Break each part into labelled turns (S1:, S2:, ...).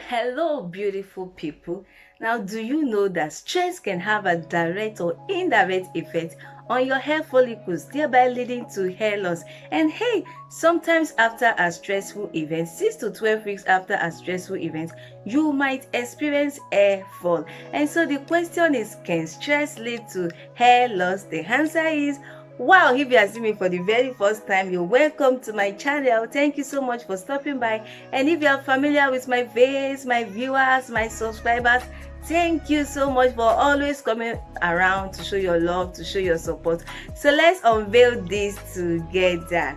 S1: Hello, beautiful people. Now, do you know that stress can have a direct or indirect effect on your hair follicles, thereby leading to hair loss? And hey, sometimes after a stressful event, 6 to 12 weeks after a stressful event, you might experience hair fall. And so the question is, can stress lead to hair loss? The answer is wow. If you are seeing me for the very first time, you're welcome to my channel. Thank you so much for stopping by. And if you are familiar with my face, my viewers, my subscribers, thank you so much for always coming around to show your love, to show your support. So let's unveil this together.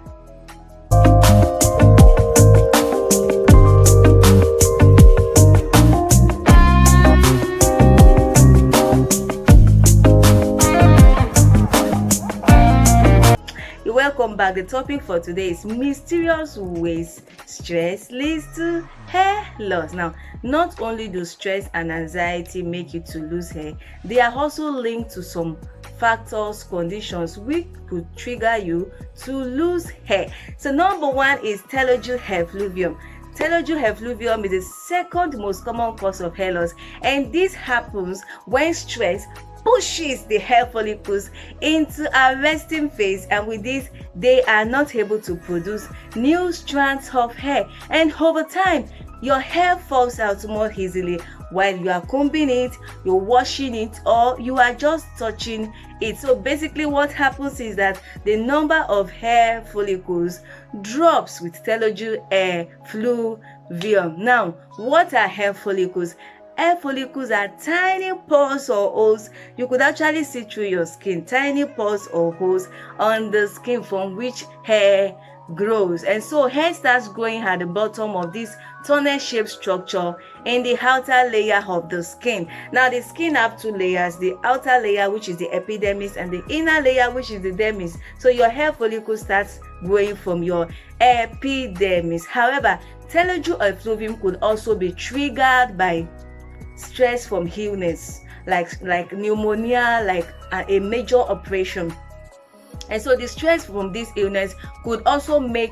S1: Welcome back. The topic for today is mysterious ways stress leads to hair loss. Now, not only do stress and anxiety make you to lose hair, they are also linked to some factors, conditions which could trigger you to lose hair. So number one is telogen effluvium. Telogen effluvium is the second most common cause of hair loss, and this happens when stress pushes the hair follicles into a resting phase, and with this they are not able to produce new strands of hair, and over time your hair falls out more easily while you are combing it, you're washing it, or you are just touching it. So basically what happens is that the number of hair follicles drops with telogen effluvium. Now, what are hair follicles? Hair follicles are tiny pores or holes. You could actually see through your skin, tiny pores or holes on the skin from which hair grows. And so hair starts growing at the bottom of this tunnel-shaped structure in the outer layer of the skin. Now the skin have two layers, the outer layer, which is the epidermis, and the inner layer, which is the dermis. So your hair follicle starts growing from your epidermis. However, telogen effluvium could also be triggered by stress from illness like pneumonia, like a major operation. And so the stress from this illness could also make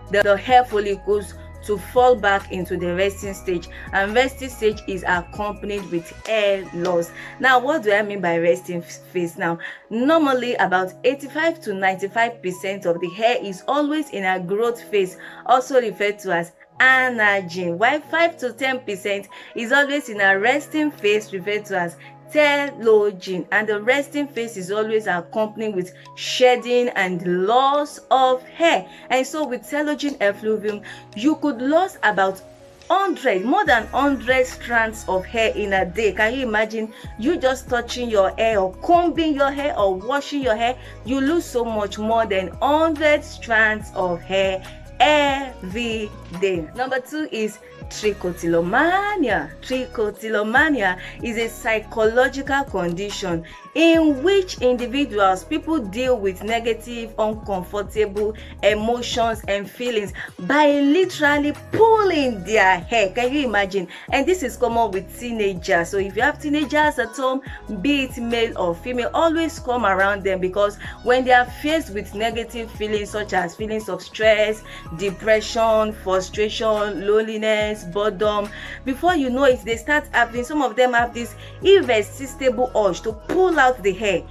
S1: the hair follicles to fall back into the resting stage, and resting stage is accompanied with hair loss. Now, what do I mean by resting phase? Now, normally about 85 to 95% of the hair is always in a growth phase, also referred to as anagen, while 5 to 10% is always in a resting phase, referred to as telogen, and the resting phase is always accompanied with shedding and loss of hair. And so with telogen effluvium, you could lose about more than 100 strands of hair in a day. Can you imagine? You just touching your hair or combing your hair or washing your hair, you lose so much more than 100 strands of hair every day. Number two is trichotillomania. Trichotillomania is a psychological condition in which people deal with negative, uncomfortable emotions and feelings by literally pulling their hair. Can you imagine? And this is common with teenagers. So if you have teenagers at home, be it male or female, always come around them, because when they are faced with negative feelings such as feelings of stress, depression, frustration, loneliness, boredom, before you know it, they start having, some of them have this irresistible urge to pull out the hair.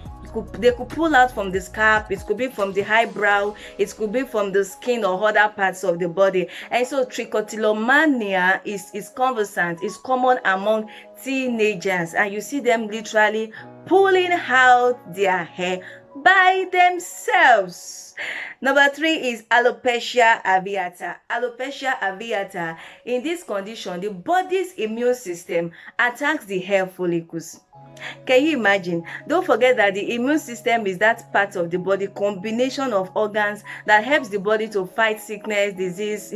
S1: They could pull out from the scalp, it could be from the eyebrow, it could be from the skin or other parts of the body. And so trichotillomania is conversant, is common among teenagers, and you see them literally pulling out their hair by themselves. Number three is alopecia areata. Alopecia areata. In this condition, the body's immune system attacks the hair follicles. Can you imagine? Don't forget that the immune system is that part of the body, combination of organs that helps the body to fight sickness, disease,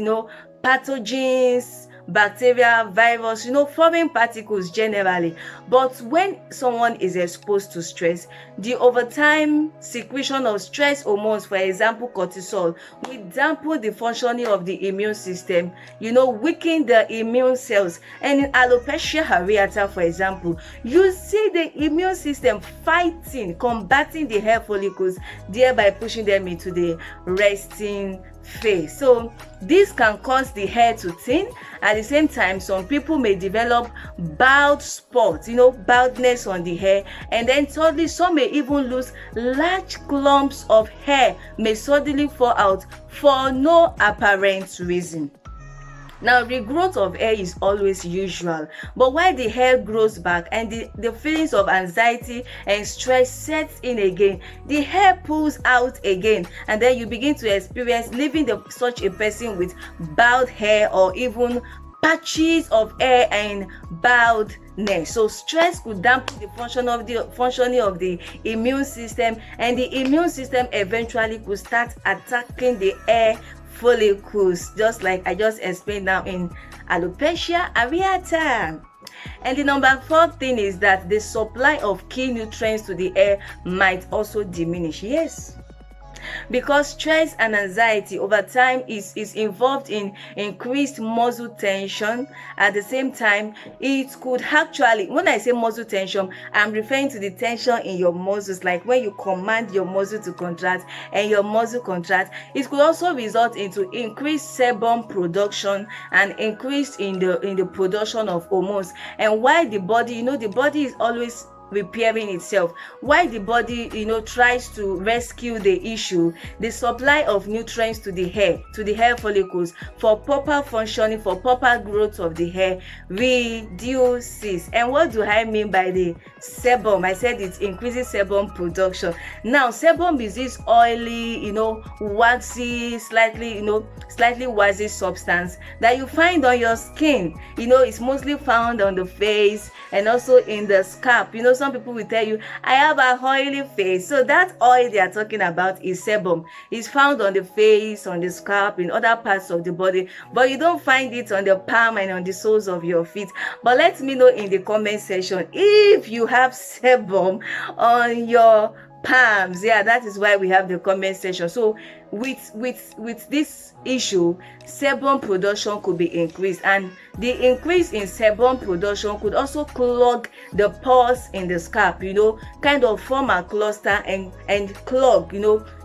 S1: pathogens, bacteria, virus, foreign particles generally. But when someone is exposed to stress, the overtime secretion of stress hormones, for example cortisol, will dampen the functioning of the immune system, weaken the immune cells. And in alopecia areata, for example, you see the immune system combating the hair follicles, thereby pushing them into the resting phase. So this can cause the hair to thin. At the same time, some people may develop bald spots, baldness on the hair. And then thirdly, some may even lose large clumps of hair may suddenly fall out for no apparent reason. Now, regrowth of hair is always usual, but while the hair grows back and the feelings of anxiety and stress sets in again, the hair pulls out again, and then you begin to experience leaving such a person with bald hair or even patches of hair and baldness. So stress could dampen the functioning of the immune system, and the immune system eventually could start attacking the hair follicles, just like I just explained now in alopecia areata. And the number 4 thing is that the supply of key nutrients to the hair might also diminish. Yes, because stress and anxiety over time is involved in increased muscle tension. At the same time, it could actually, when I say muscle tension, I'm referring to the tension in your muscles, like when you command your muscle to contract and your muscle contract. It could also result into increased sebum production and increase in the production of hormones. And why the body, the body is always repairing itself. Why the body tries to rescue the issue, the supply of nutrients to the hair follicles for proper functioning, for proper growth of the hair reduces. And what do I mean by the sebum? I said it increases sebum production. Now, sebum is this oily, waxy, slightly waxy substance that you find on your skin. It's mostly found on the face and also in the scalp. Some people will tell you, I have a oily face. So that oil they are talking about is sebum. It's found on the face, on the scalp, in other parts of the body, but you don't find it on the palm and on the soles of your feet. But let me know in the comment section if you have sebum on your palms. Yeah, that is why we have the comment section. So with this issue, sebum production could be increased, and the increase in sebum production could also clog the pores in the scalp, kind of form a cluster and clog,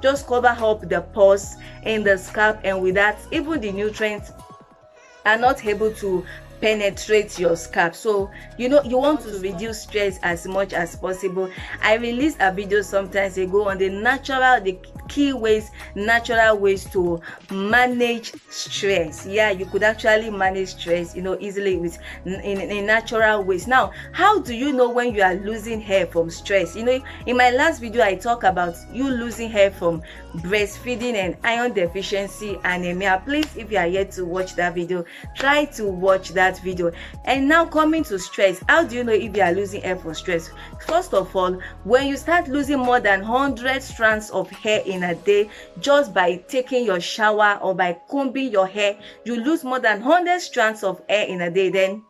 S1: just cover up the pores in the scalp, and with that, even the nutrients are not able to penetrate your scalp. So you want to reduce stress as much as possible. I released a video sometimes ago on the natural ways to manage stress. Yeah, you could actually manage stress easily with in natural ways. Now, how do you know when you are losing hair from stress? In my last video I talked about you losing hair from breastfeeding and iron deficiency anemia. Please, if you are yet to watch that video, try to watch that video. And now, coming to stress, how do you know if you are losing hair from stress? First of all, when you start losing more than 100 strands of hair in a day just by taking your shower or by combing your hair, you lose more than 100 strands of hair in a day, then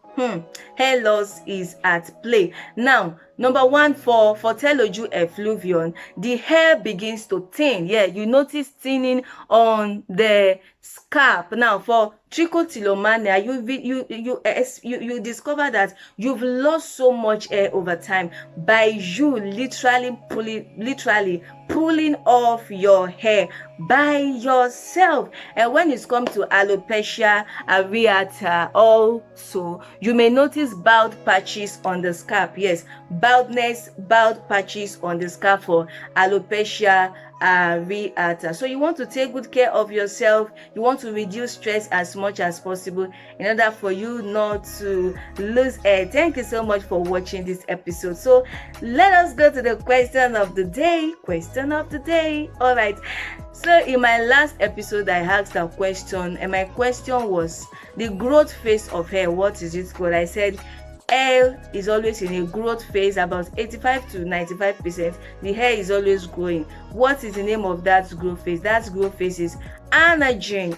S1: hair loss is at play. Now, number 1, for Telogen effluvium, the hair begins to thin. Yeah, you notice thinning on the scalp. Now, for Trichotillomania, you discover that you've lost so much hair over time by you literally pulling off your hair by yourself. And when it's come to alopecia areata, also you may notice bald patches on the scalp. Yes, baldness, bald patches on the scalp for alopecia areata. So you want to take good care of yourself. You want to reduce stress as much as possible in order for you not to lose hair. Thank you so much for watching this episode. So let us go to the question of the day. All right, so in my last episode I asked a question, and my question was the growth phase of hair. What is it called? I said hair is always in a growth phase. About 85 to 95% the hair is always growing. What is the name of that growth phase? That growth phase is anagen.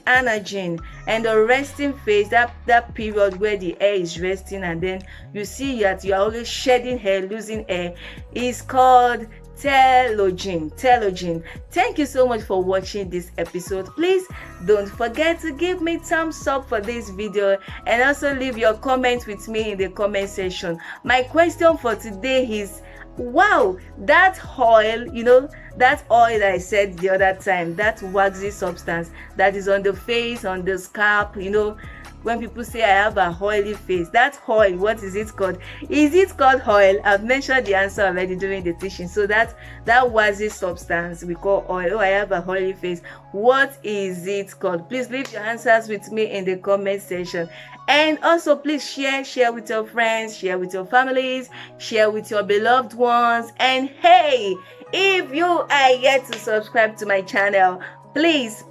S1: And the resting phase, that period where the hair is resting and then you see that you are always shedding hair, losing hair, is called Telogen. Thank you so much for watching this episode. Please don't forget to give me thumbs up for this video, and also leave your comments with me in the comment section. My question for today is, wow, that oil, that oil I said the other time, that waxy substance that is on the face, on the scalp, when people say I have a oily face, that oil, what is it called? Is it called oil? I've mentioned the answer already during the teaching. So that waxy substance we call oil. Oh, I have a oily face. What is it called? Please leave your answers with me in the comment section. And also, please share with your friends, share with your families, share with your beloved ones. And hey, if you are yet to subscribe to my channel, please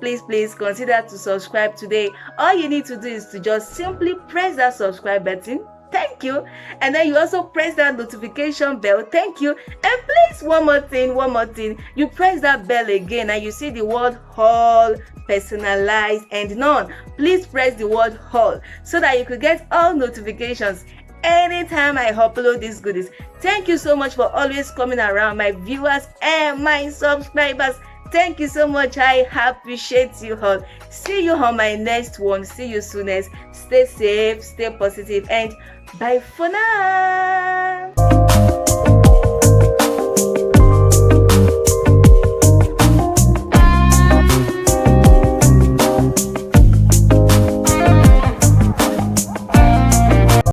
S1: consider to subscribe today. All you need to do is to just simply press that subscribe button. Thank you. And then you also press that notification bell. Thank you. And please, one more thing, you press that bell again and you see the word all, personalized and none. Please press the word all so that you could get all notifications anytime I upload these goodies. Thank you so much for always coming around, my viewers and my subscribers. Thank you so much. I appreciate you all. See you on my next one. See you soonest. Stay safe, stay positive, and bye for now.